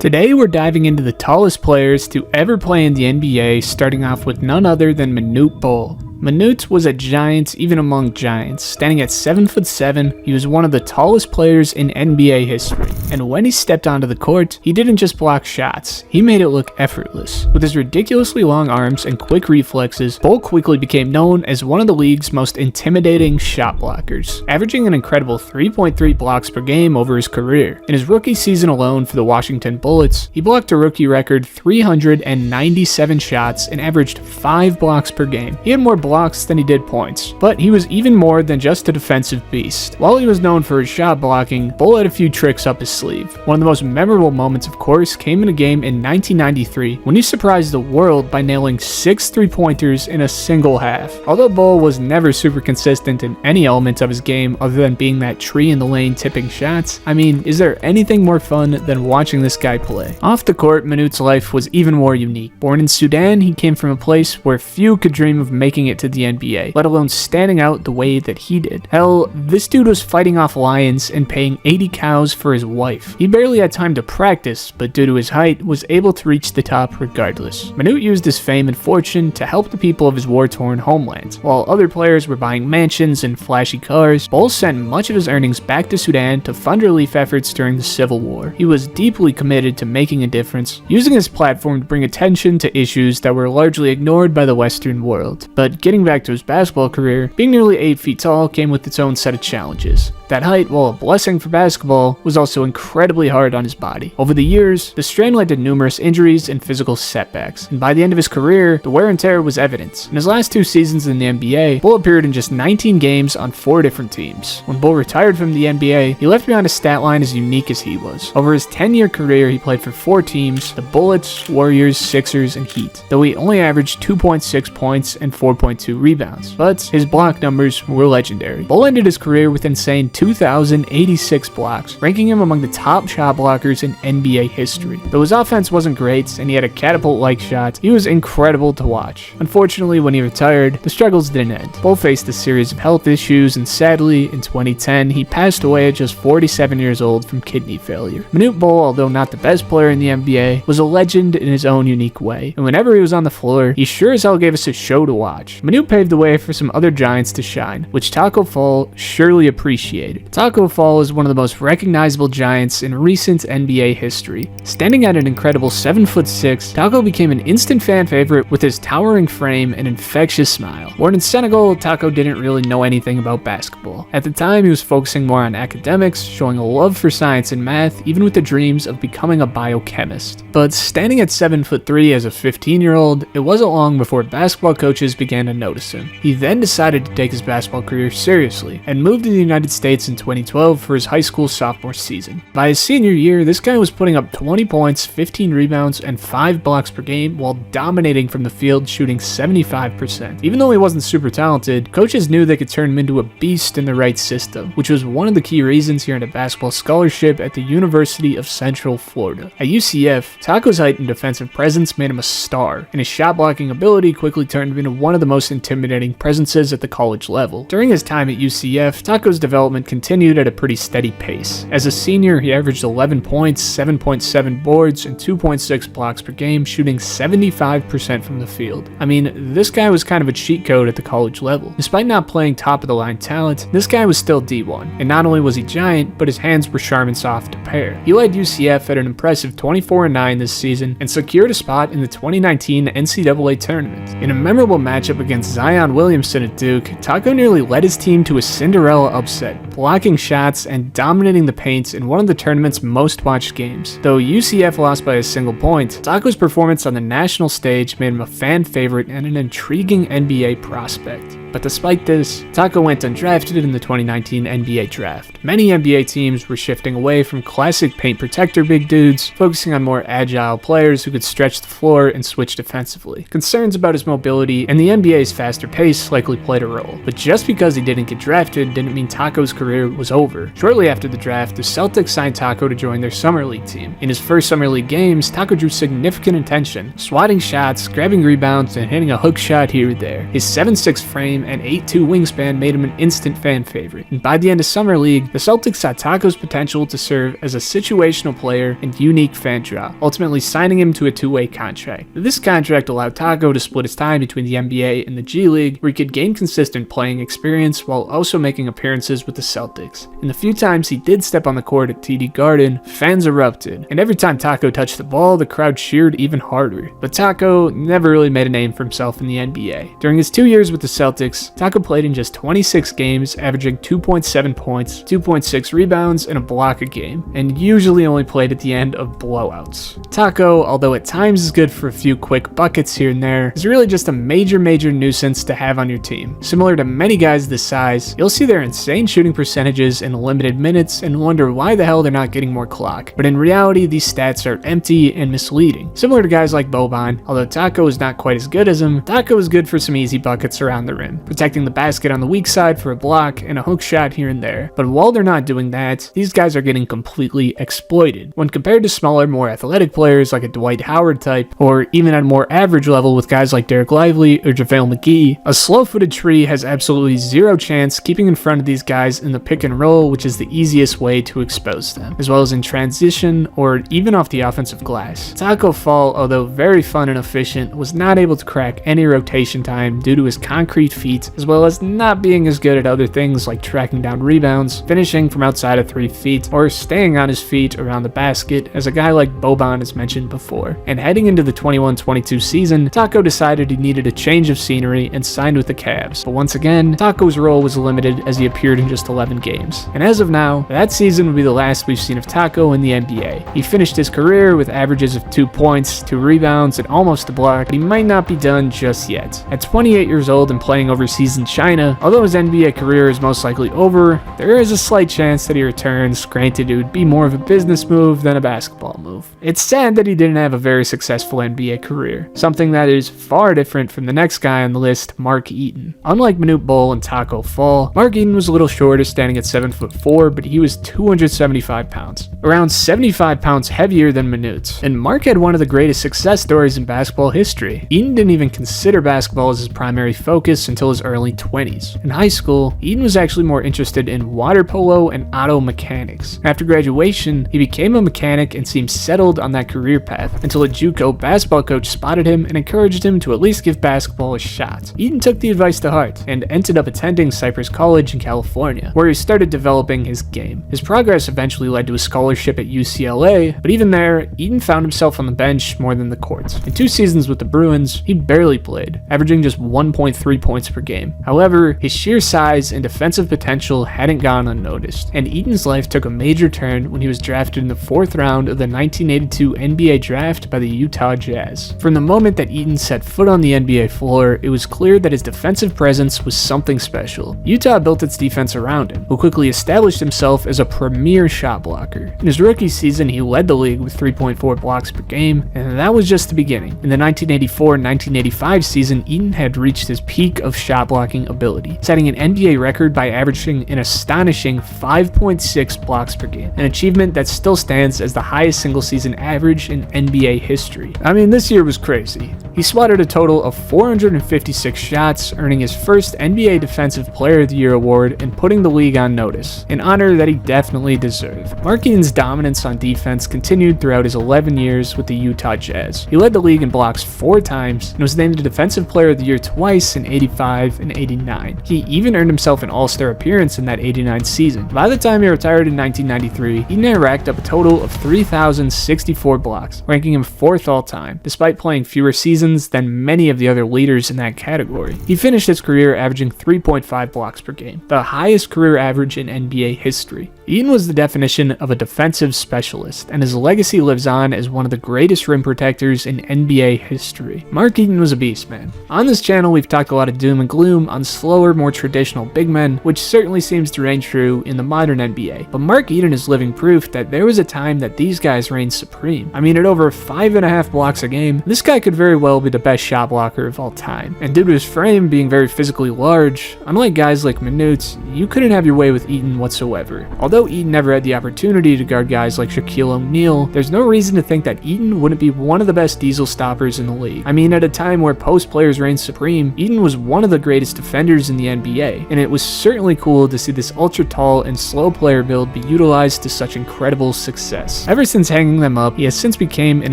Today we're diving into the tallest players to ever play in the NBA, starting off with none other than Manute Bol. Manute was a giant even among giants. Standing at 7'7", he was one of the tallest players in NBA history. And when he stepped onto the court, he didn't just block shots, he made it look effortless. With his ridiculously long arms and quick reflexes, Bol quickly became known as one of the league's most intimidating shot blockers, averaging an incredible 3.3 blocks per game over his career. In his rookie season alone for the Washington Bullets, he blocked a rookie record 397 shots and averaged 5 blocks per game. He had more blocks than he did points, but he was even more than just a defensive beast. While he was known for his shot blocking, Bol had a few tricks up his sleeve. One of the most memorable moments, of course, came in a game in 1993 when he surprised the world by nailing 6 3-pointers in a single half. Although Bol was never super consistent in any element of his game other than being that tree in the lane tipping shots, I mean, is there anything more fun than watching this guy play? Off the court, Manute's life was even more unique. Born in Sudan, he came from a place where few could dream of making it to the NBA, let alone standing out the way that he did. Hell, this dude was fighting off lions and paying 80 cows for his wife. He barely had time to practice, but due to his height, was able to reach the top regardless. Manute used his fame and fortune to help the people of his war-torn homeland. While other players were buying mansions and flashy cars, Bol sent much of his earnings back to Sudan to fund relief efforts during the Civil War. He was deeply committed to making a difference, using his platform to bring attention to issues that were largely ignored by the Western world. But getting back to his basketball career, being nearly 8 feet tall came with its own set of challenges. That height, while a blessing for basketball, was also incredibly hard on his body. Over the years, the strain led to numerous injuries and physical setbacks, and by the end of his career, the wear and tear was evident. In his last 2 seasons in the NBA, Bol appeared in just 19 games on 4 different teams. When Bol retired from the NBA, he left behind a stat line as unique as he was. Over his 10-year career, he played for 4 teams: the Bullets, Warriors, Sixers, and Heat, though he only averaged 2.6 points and 4.2 rebounds. But his block numbers were legendary. Bol ended his career with insane 2,086 blocks, ranking him among the top shot blockers in NBA history. Though his offense wasn't great and he had a catapult-like shot, he was incredible to watch. Unfortunately, when he retired, the struggles didn't end. Bol faced a series of health issues, and sadly, in 2010, he passed away at just 47 years old from kidney failure. Manute Bol, although not the best player in the NBA, was a legend in his own unique way, and whenever he was on the floor, he sure as hell gave us a show to watch. Manute paved the way for some other giants to shine, which Tacko Fall surely appreciated. Tacko Fall is one of the most recognizable giants in recent NBA history. Standing at an incredible 7'6", Tacko became an instant fan favorite with his towering frame and infectious smile. Born in Senegal, Tacko didn't really know anything about basketball. At the time, he was focusing more on academics, showing a love for science and math, even with the dreams of becoming a biochemist. But standing at 7'3" as a 15-year-old, it wasn't long before basketball coaches began to notice him. He then decided to take his basketball career seriously and moved to the United States in 2012 for his high school sophomore season. By his senior year, this guy was putting up 20 points, 15 rebounds, and 5 blocks per game while dominating from the field, shooting 75%. Even though he wasn't super talented, coaches knew they could turn him into a beast in the right system, which was one of the key reasons he earned a basketball scholarship at the University of Central Florida. At UCF, Tacko's height and defensive presence made him a star, and his shot blocking ability quickly turned him into one of the most intimidating presences at the college level. During his time at UCF, Tacko's development continued at a pretty steady pace. As a senior, he averaged 11 points, 7.7 boards, and 2.6 blocks per game, shooting 75% from the field. I mean, this guy was kind of a cheat code at the college level. Despite not playing top-of-the-line talent, this guy was still D1, and not only was he giant, but his hands were sharp and soft to pair. He led UCF at an impressive 24-9 this season, and secured a spot in the 2019 NCAA tournament. In a memorable matchup against Zion Williamson at Duke, Tacko nearly led his team to a Cinderella upset, blocking shots and dominating the paint in one of the tournament's most watched games. Though UCF lost by a single point, Tacko's performance on the national stage made him a fan favorite and an intriguing NBA prospect. But despite this, Tacko went undrafted in the 2019 NBA draft. Many NBA teams were shifting away from classic paint protector big dudes, focusing on more agile players who could stretch the floor and switch defensively. Concerns about his mobility and the NBA's faster pace likely played a role. But just because he didn't get drafted didn't mean Tacko's career was over. Shortly after the draft, the Celtics signed Tacko to join their summer league team. In his first summer league games, Tacko drew significant attention, swatting shots, grabbing rebounds, and hitting a hook shot here or there. His 7'6" frame frame and 8'2" wingspan made him an instant fan favorite. And by the end of Summer League, the Celtics saw Tacko's potential to serve as a situational player and unique fan draw, ultimately signing him to a two-way contract. This contract allowed Tacko to split his time between the NBA and the G League, where he could gain consistent playing experience while also making appearances with the Celtics. And the few times he did step on the court at TD Garden, fans erupted, and every time Tacko touched the ball, the crowd cheered even harder. But Tacko never really made a name for himself in the NBA. During his 2 years with the Celtics, Tacko played in just 26 games, averaging 2.7 points, 2.6 rebounds, and a block a game, and usually only played at the end of blowouts. Tacko, although at times is good for a few quick buckets here and there, is really just a major nuisance to have on your team. Similar to many guys this size, you'll see their insane shooting percentages in limited minutes and wonder why the hell they're not getting more clock. But in reality, these stats are empty and misleading. Similar to guys like Boban, although Tacko is not quite as good as him, Tacko is good for some easy buckets around the rim, protecting the basket on the weak side for a block and a hook shot here and there. But while they're not doing that, these guys are getting completely exploited. When compared to smaller, more athletic players like a Dwight Howard type, or even at a more average level with guys like Derek Lively or JaVale McGee, a slow-footed tree has absolutely zero chance keeping in front of these guys in the pick and roll, which is the easiest way to expose them, as well as in transition or even off the offensive glass. Tacko Fall, although very fun and efficient, was not able to crack any rotation time due to his concrete feet, as well as not being as good at other things like tracking down rebounds, finishing from outside of 3 feet, or staying on his feet around the basket as a guy like Boban has mentioned before. And heading into the 21-22 season, Tacko decided he needed a change of scenery and signed with the Cavs. But once again, Tacko's role was limited as he appeared in just 11 games. And as of now, that season would be the last we've seen of Tacko in the NBA. He finished his career with averages of 2 points, 2 rebounds, and almost a block, but he might not be done just yet. At 28 years old and playing overseas in China, although his NBA career is most likely over, there is a slight chance that he returns. Granted, it would be more of a business move than a basketball move. It's sad that he didn't have a very successful NBA career, something that is far different from the next guy on the list, Mark Eaton. Unlike Manute Bol and Tacko Fall, Mark Eaton was a little shorter, standing at 7'4", but he was 275 pounds, around 75 pounds heavier than Manute. And Mark had one of the greatest success stories in basketball history. Eaton didn't even consider basketball as his primary focus until his early 20s. In high school, Eaton was actually more interested in water polo and auto mechanics. After graduation, he became a mechanic and seemed settled on that career path until a JUCO basketball coach spotted him and encouraged him to at least give basketball a shot. Eaton took the advice to heart and ended up attending Cypress College in California, where he started developing his game. His progress eventually led to a scholarship at UCLA, but even there, Eaton found himself on the bench more than the court. In 2 seasons with the Bruins, he barely played, averaging just 1.3 points per game. However, his sheer size and defensive potential hadn't gone unnoticed, and Eaton's life took a major turn when he was drafted in the 4th round of the 1982 NBA draft by the Utah Jazz. From the moment that Eaton set foot on the NBA floor, it was clear that his defensive presence was something special. Utah built its defense around him, who quickly established himself as a premier shot blocker. In his rookie season, he led the league with 3.4 blocks per game, and that was just the beginning. In the 1984-1985 season, Eaton had reached his peak of shot blocking ability, setting an NBA record by averaging an astonishing 5.6 blocks per game, an achievement that still stands as the highest single season average in NBA history. I mean, this year was crazy. He swatted a total of 456 shots, earning his first NBA Defensive Player of the Year award and putting the league on notice, an honor that he definitely deserved. Mark Eaton's dominance on defense continued throughout his 11 years with the Utah Jazz. He led the league in blocks 4 times and was named a Defensive Player of the Year twice in '85 and '89. He even earned himself an All-Star appearance in that '89 season. By the time he retired in 1993, Eaton had racked up a total of 3,064 blocks, ranking him 4th all-time, despite playing fewer seasons than many of the other leaders in that category. He finished his career averaging 3.5 blocks per game, the highest career average in NBA history. Eaton was the definition of a defensive specialist, and his legacy lives on as one of the greatest rim protectors in NBA history. Mark Eaton was a beast, man. On this channel, we've talked a lot of doom and gloom on slower, more traditional big men, which certainly seems to reign true in the modern NBA. But Mark Eaton is living proof that there was a time that these guys reigned supreme. I mean, at over 5.5 blocks a game, this guy could very well be the best shot blocker of all time. And due to his frame being very physically large, unlike guys like Manute, you couldn't have your way with Eaton whatsoever. Although Although Eaton never had the opportunity to guard guys like Shaquille O'Neal, there's no reason to think that Eaton wouldn't be one of the best diesel stoppers in the league. I mean, at a time where post players reigned supreme, Eaton was one of the greatest defenders in the NBA, and it was certainly cool to see this ultra tall and slow player build be utilized to such incredible success. Ever since hanging them up, he has since become an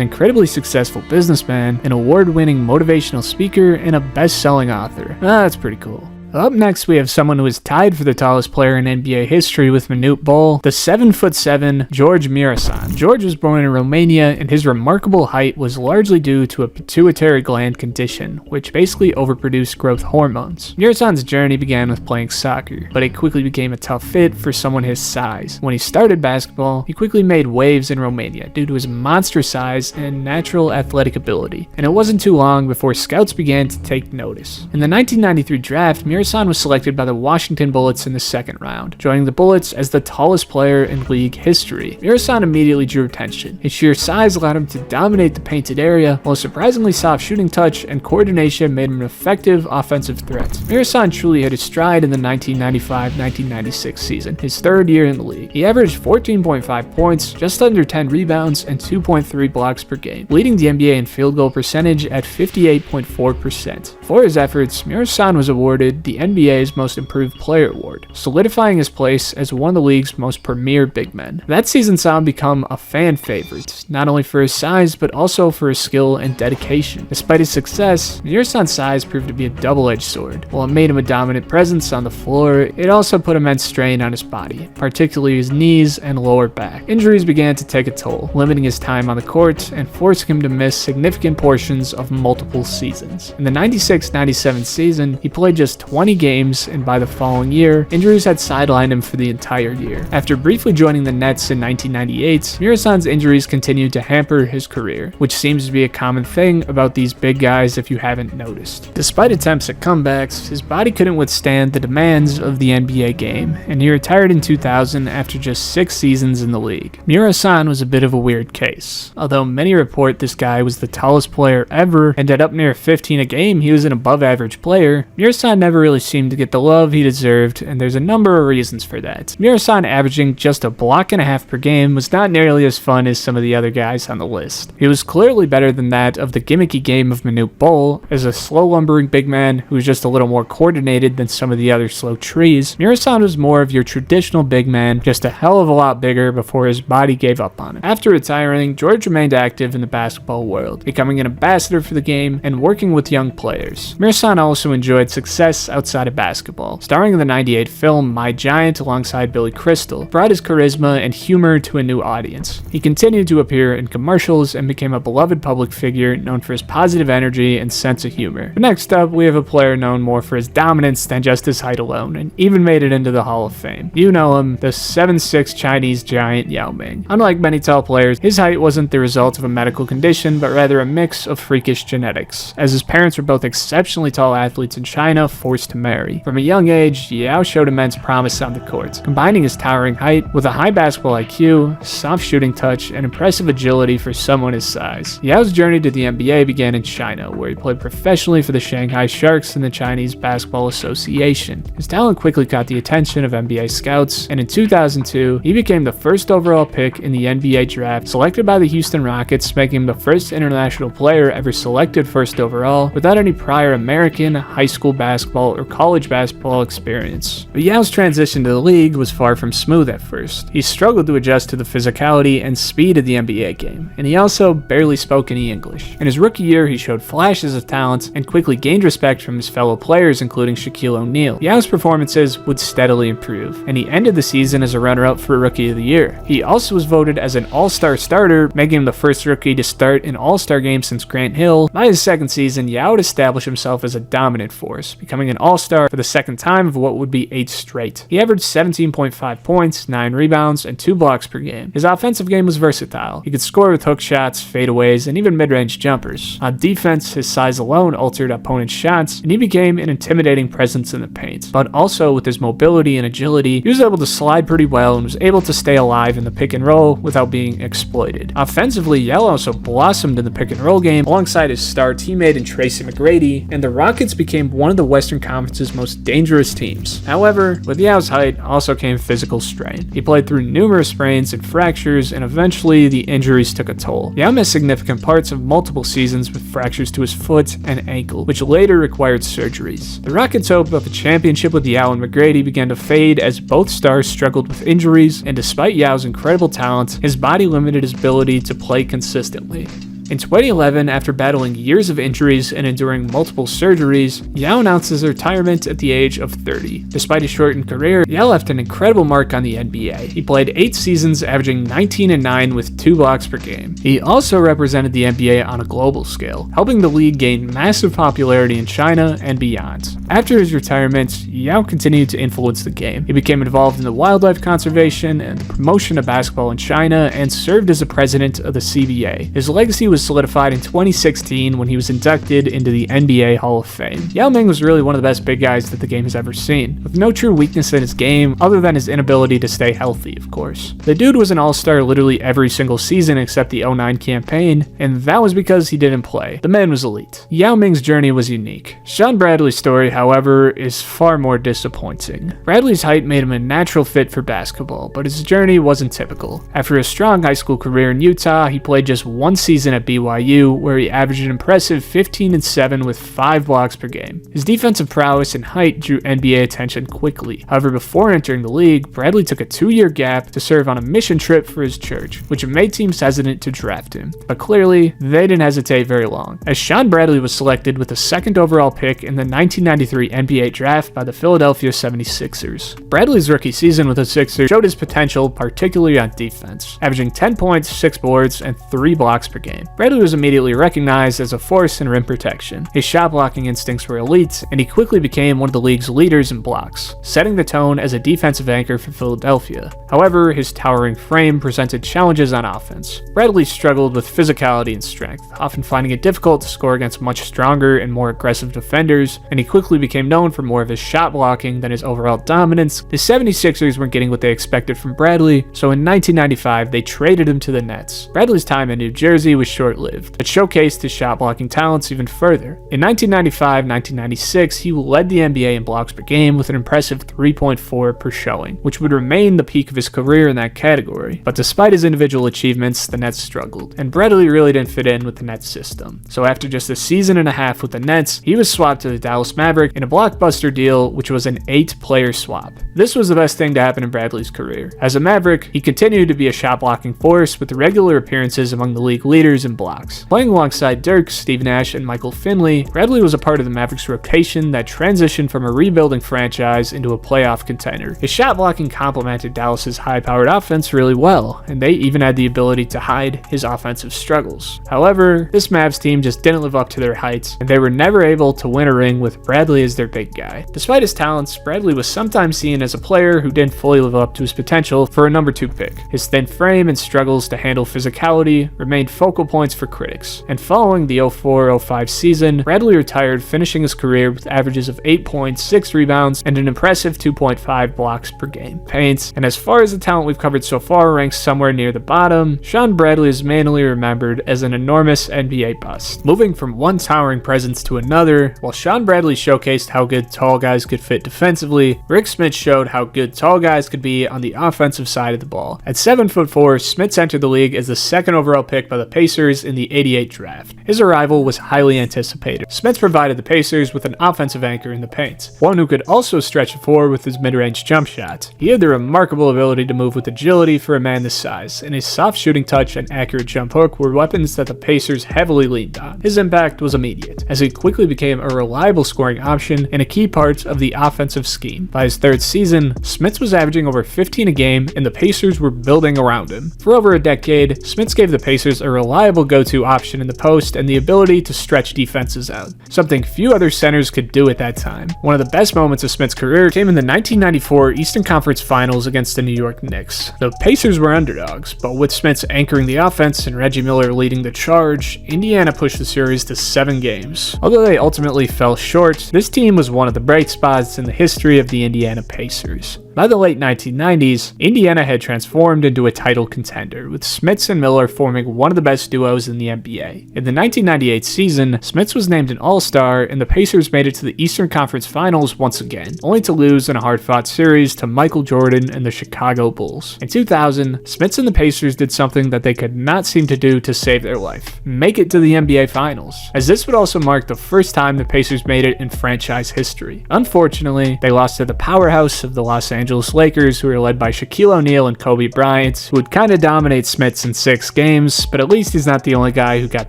incredibly successful businessman, an award-winning motivational speaker, and a best-selling author. That's pretty cool. Up next, we have someone who is tied for the tallest player in NBA history with Manute Bol, the 7'7" Gheorghe Mureșan. Gheorghe was born in Romania, and his remarkable height was largely due to a pituitary gland condition, which basically overproduced growth hormones. Mureșan's journey began with playing soccer, but it quickly became a tough fit for someone his size. When he started basketball, he quickly made waves in Romania due to his monster size and natural athletic ability, and it wasn't too long before scouts began to take notice. In the 1993 draft, Mureșan was selected by the Washington Bullets in the second round, joining the Bullets as the tallest player in league history. Mureșan immediately drew attention. His sheer size allowed him to dominate the painted area, while a surprisingly soft shooting touch and coordination made him an effective offensive threat. Mureșan truly hit his stride in the 1995-1996 season, his third year in the league. He averaged 14.5 points, just under 10 rebounds, and 2.3 blocks per game, leading the NBA in field goal percentage at 58.4%. For his efforts, Mureșan was awarded the NBA's Most Improved Player Award, solidifying his place as one of the league's most premier big men. That season saw him become a fan favorite, not only for his size, but also for his skill and dedication. Despite his success, Mureșan's size proved to be a double-edged sword. While it made him a dominant presence on the floor, it also put immense strain on his body, particularly his knees and lower back. Injuries began to take a toll, limiting his time on the court and forcing him to miss significant portions of multiple seasons. In the 96-97 season, he played just 20 games, and by the following year, injuries had sidelined him for the entire year. After briefly joining the Nets in 1998, Mureșan's injuries continued to hamper his career, which seems to be a common thing about these big guys if you haven't noticed. Despite attempts at comebacks, his body couldn't withstand the demands of the NBA game, and he retired in 2000 after just 6 seasons in the league. Mureșan was a bit of a weird case. Although many report this guy was the tallest player ever, and at up near 15 a game he was an above-average player, Mureșan never really seemed to get the love he deserved, and there's a number of reasons for that. Mureșan averaging just a block and a half per game was not nearly as fun as some of the other guys on the list. He was clearly better than that of the gimmicky game of Manute Bol, as a slow lumbering big man who was just a little more coordinated than some of the other slow trees. Mureșan was more of your traditional big man, just a hell of a lot bigger before his body gave up on him. After retiring, Gheorghe remained active in the basketball world, becoming an ambassador for the game and working with young players. Mureșan also enjoyed success outside of basketball. Starring in the 98 film My Giant alongside Billy Crystal, brought his charisma and humor to a new audience. He continued to appear in commercials and became a beloved public figure known for his positive energy and sense of humor. But next up, we have a player known more for his dominance than just his height alone, and even made it into the Hall of Fame. You know him, the 7'6" Chinese giant Yao Ming. Unlike many tall players, his height wasn't the result of a medical condition, but rather a mix of freakish genetics, as his parents were both exceptionally tall athletes in China forced to marry. From a young age, Yao showed immense promise on the court, combining his towering height with a high basketball IQ, soft shooting touch, and impressive agility for someone his size. Yao's journey to the NBA began in China, where he played professionally for the Shanghai Sharks and the Chinese Basketball Association. His talent quickly caught the attention of NBA scouts, and in 2002, he became the first overall pick in the NBA draft, selected by the Houston Rockets, making him the first international player ever selected first overall without any prior American, high school basketball, or college basketball experience. But Yao's transition to the league was far from smooth at first. He struggled to adjust to the physicality and speed of the NBA game, and he also barely spoke any English. In his rookie year, he showed flashes of talent and quickly gained respect from his fellow players, including Shaquille O'Neal. Yao's performances would steadily improve, and he ended the season as a runner-up for Rookie of the Year. He also was voted as an All-Star starter, making him the first rookie to start an All-Star game since Grant Hill. By his second season, Yao would establish himself as a dominant force, becoming an All-Star for the second time of what would be 8 straight. He averaged 17.5 points, 9 rebounds, and 2 blocks per game. His offensive game was versatile. He could score with hook shots, fadeaways, and even mid-range jumpers. On defense, his size alone altered opponents' shots, and he became an intimidating presence in the paint. But also, with his mobility and agility, he was able to slide pretty well and was able to stay alive in the pick and roll without being exploited. Offensively, Yao also blossomed in the pick and roll game alongside his star teammate in Tracy McGrady, and the Rockets became one of the Western Conference conference's most dangerous teams. However, with Yao's height also came physical strain. He played through numerous sprains and fractures, and eventually the injuries took a toll. Yao missed significant parts of multiple seasons with fractures to his foot and ankle, which later required surgeries. The Rockets' hope of a championship with Yao and McGrady began to fade as both stars struggled with injuries, and despite Yao's incredible talent, his body limited his ability to play consistently. In 2011, after battling years of injuries and enduring multiple surgeries, Yao announced his retirement at the age of 30. Despite his shortened career, Yao left an incredible mark on the NBA. He played 8 seasons, averaging 19-9 with 2 blocks per game. He also represented the NBA on a global scale, helping the league gain massive popularity in China and beyond. After his retirement, Yao continued to influence the game. He became involved in the wildlife conservation and the promotion of basketball in China and served as the president of the CBA. His legacy was solidified in 2016 when he was inducted into the NBA Hall of Fame. Yao Ming was really one of the best big guys that the game has ever seen, with no true weakness in his game other than his inability to stay healthy, of course. The dude was an all-star literally every single season except the 09 campaign, and that was because he didn't play. The man was elite. Yao Ming's journey was unique. Shawn Bradley's story, however, is far more disappointing. Bradley's height made him a natural fit for basketball, but his journey wasn't typical. After a strong high school career in Utah, he played just 1 season at BYU, where he averaged an impressive 15-7 with 5 blocks per game. His defensive prowess and height drew NBA attention quickly. However, before entering the league, Bradley took a 2-year gap to serve on a mission trip for his church, which made teams hesitant to draft him. But clearly, they didn't hesitate very long, as Shawn Bradley was selected with the 2nd overall pick in the 1993 NBA draft by the Philadelphia 76ers. Bradley's rookie season with the Sixers showed his potential, particularly on defense, averaging 10 points, 6 boards, and 3 blocks per game. Bradley was immediately recognized as a force in rim protection. His shot blocking instincts were elite, and he quickly became one of the league's leaders in blocks, setting the tone as a defensive anchor for Philadelphia. However, his towering frame presented challenges on offense. Bradley struggled with physicality and strength, often finding it difficult to score against much stronger and more aggressive defenders, and he quickly became known for more of his shot blocking than his overall dominance. The 76ers weren't getting what they expected from Bradley, so in 1995 they traded him to the Nets. Bradley's time in New Jersey was short-lived, but showcased his shot-blocking talents even further. In 1995-1996, he led the NBA in blocks per game with an impressive 3.4 per showing, which would remain the peak of his career in that category. But despite his individual achievements, the Nets struggled, and Bradley really didn't fit in with the Nets system. So after just a season and a half with the Nets, he was swapped to the Dallas Mavericks in a blockbuster deal, which was an 8-player swap. This was the best thing to happen in Bradley's career. As a Maverick, he continued to be a shot-blocking force with regular appearances among the league leaders in blocks. Playing alongside Dirk, Steve Nash, and Michael Finley, Bradley was a part of the Mavericks' rotation that transitioned from a rebuilding franchise into a playoff contender. His shot blocking complemented Dallas's high-powered offense really well, and they even had the ability to hide his offensive struggles. However, this Mavs team just didn't live up to their heights, and they were never able to win a ring with Bradley as their big guy. Despite his talents, Bradley was sometimes seen as a player who didn't fully live up to his potential for a number 2 pick. His thin frame and struggles to handle physicality remained focal points for critics, and following the 04-05 season, Bradley retired, finishing his career with averages of 8 points, 6 rebounds, and an impressive 2.5 blocks per game. Paints, and as far as the talent we've covered so far ranks somewhere near the bottom, Shawn Bradley is mainly remembered as an enormous NBA bust. Moving from one towering presence to another, while Shawn Bradley showcased how good tall guys could fit defensively, Rik Smits showed how good tall guys could be on the offensive side of the ball. At 7'4", Smits entered the league as the 2nd overall pick by the Pacers in the 88 draft. His arrival was highly anticipated. Smits provided the Pacers with an offensive anchor in the paint, one who could also stretch the floor with his mid-range jump shot. He had the remarkable ability to move with agility for a man this size, and his soft shooting touch and accurate jump hook were weapons that the Pacers heavily leaned on. His impact was immediate, as he quickly became a reliable scoring option and a key part of the offensive scheme. By his 3rd season, Smits was averaging over 15 a game, and the Pacers were building around him. For over a decade, Smits gave the Pacers a reliable go-to option in the post and the ability to stretch defenses out, something few other centers could do at that time. One of the best moments of Smits' career came in the 1994 Eastern Conference Finals against the New York Knicks. The Pacers were underdogs, but with Smits anchoring the offense and Reggie Miller leading the charge, Indiana pushed the series to 7 games. Although they ultimately fell short, this team was one of the bright spots in the history of the Indiana Pacers. By the late 1990s, Indiana had transformed into a title contender, with Smits and Miller forming one of the best duos duos in the NBA. In the 1998 season, Smits was named an All-Star, and the Pacers made it to the Eastern Conference Finals once again, only to lose in a hard-fought series to Michael Jordan and the Chicago Bulls. In 2000, Smits and the Pacers did something that they could not seem to do to save their life: make it to the NBA Finals, as this would also mark the first time the Pacers made it in franchise history. Unfortunately, they lost to the powerhouse of the Los Angeles Lakers, who were led by Shaquille O'Neal and Kobe Bryant, who would kind of dominate Smits in 6 games, but at least he's not the only guy who got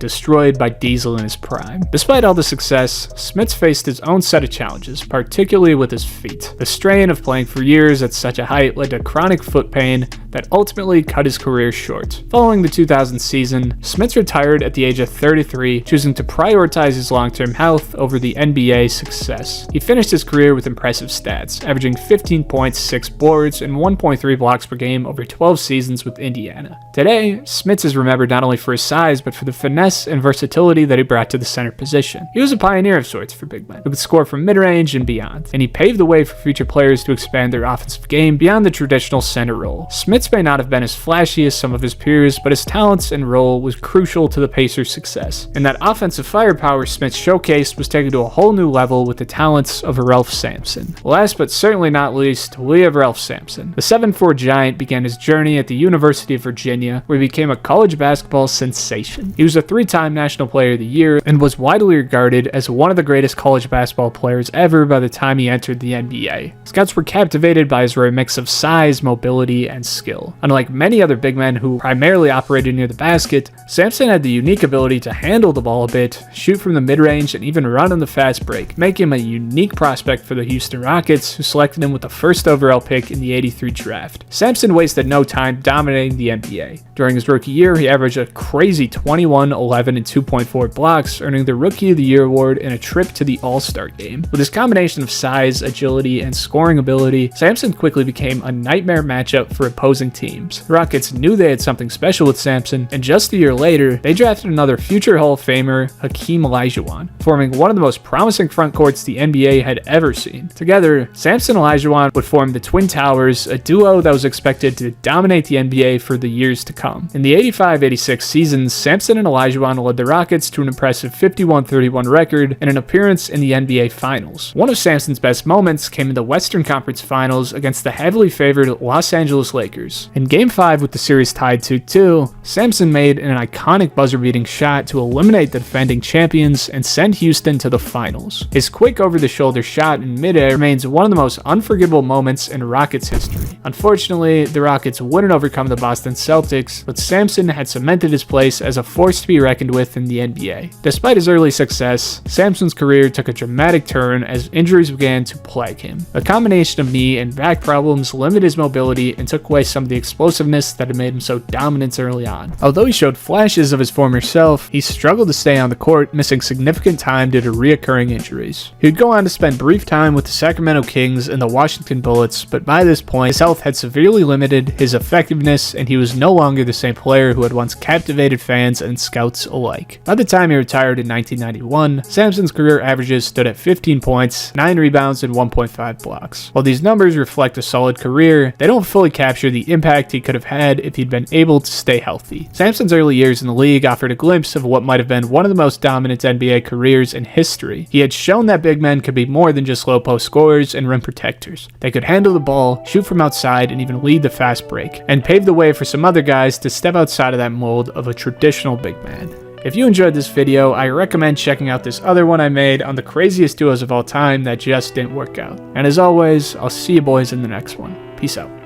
destroyed by Diesel in his prime. Despite all the success, Smits faced his own set of challenges, particularly with his feet. The strain of playing for years at such a height led to chronic foot pain that ultimately cut his career short. Following the 2000 season, Smits retired at the age of 33, choosing to prioritize his long-term health over the NBA success. He finished his career with impressive stats, averaging 15 points, 6 boards, and 1.3 blocks per game over 12 seasons with Indiana. Today, Smits is remembered not only for his size, but for the finesse and versatility that he brought to the center position. He was a pioneer of sorts for big men, who could score from mid-range and beyond, and he paved the way for future players to expand their offensive game beyond the traditional center role. Smits may not have been as flashy as some of his peers, but his talents and role was crucial to the Pacers' success, and that offensive firepower Smits showcased was taken to a whole new level with the talents of Ralph Sampson. Last but certainly not least, we have Ralph Sampson. The 7'4" giant began his journey at the University of Virginia, where he became a college basketball sensation. He was a 3-time National Player of the Year and was widely regarded as one of the greatest college basketball players ever by the time he entered the NBA. Scouts were captivated by his rare mix of size, mobility, and skill. Unlike many other big men who primarily operated near the basket, Sampson had the unique ability to handle the ball a bit, shoot from the mid-range, and even run on the fast break, making him a unique prospect for the Houston Rockets, who selected him with the first overall pick in the '83 draft. Sampson wasted no time dominating the NBA. During his rookie year, he averaged a crazy 21, 11, and 2.4 blocks, earning the Rookie of the Year award and a trip to the All-Star game. With his combination of size, agility, and scoring ability, Sampson quickly became a nightmare matchup for opposing teams. The Rockets knew they had something special with Sampson, and just a year later, they drafted another future Hall of Famer, Hakeem Olajuwon, forming one of the most promising front courts the NBA had ever seen. Together, Sampson and Olajuwon would form the Twin Towers, a duo that was expected to dominate the NBA for the years to come. In the 85-86 seasons, Sampson and Olajuwon led the Rockets to an impressive 51-31 record and an appearance in the NBA Finals. One of Sampson's best moments came in the Western Conference Finals against the heavily favored Los Angeles Lakers. In Game 5 with the series tied 2-2, Sampson made an iconic buzzer-beating shot to eliminate the defending champions and send Houston to the finals. His quick over-the-shoulder shot in midair remains one of the most unforgettable moments in Rockets history. Unfortunately, the Rockets wouldn't overcome the Boston Celtics, but Sampson had cemented his place as a force to be reckoned with in the NBA. Despite his early success, Sampson's career took a dramatic turn as injuries began to plague him. A combination of knee and back problems limited his mobility and took away some of the explosiveness that had made him so dominant early on. Although he showed flashes of his former self, he struggled to stay on the court, missing significant time due to reoccurring injuries. He would go on to spend brief time with the Sacramento Kings and the Washington Bullets, but by this point, his health had severely limited his effectiveness, and he was no longer the same player who had once captivated fans and scouts alike. By the time he retired in 1991, Sampson's career averages stood at 15 points, 9 rebounds, and 1.5 blocks. While these numbers reflect a solid career, they don't fully capture the impact he could have had if he'd been able to stay healthy. Sampson's early years in the league offered a glimpse of what might have been one of the most dominant NBA careers in history. He had shown that big men could be more than just low post scorers and rim protectors. They could handle the ball, shoot from outside, and even lead the fast break, and pave the way for some other guys to step outside of that mold of a traditional big man. If you enjoyed this video, I recommend checking out this other one I made on the craziest duos of all time that just didn't work out. And as always, I'll see you boys in the next one. Peace out.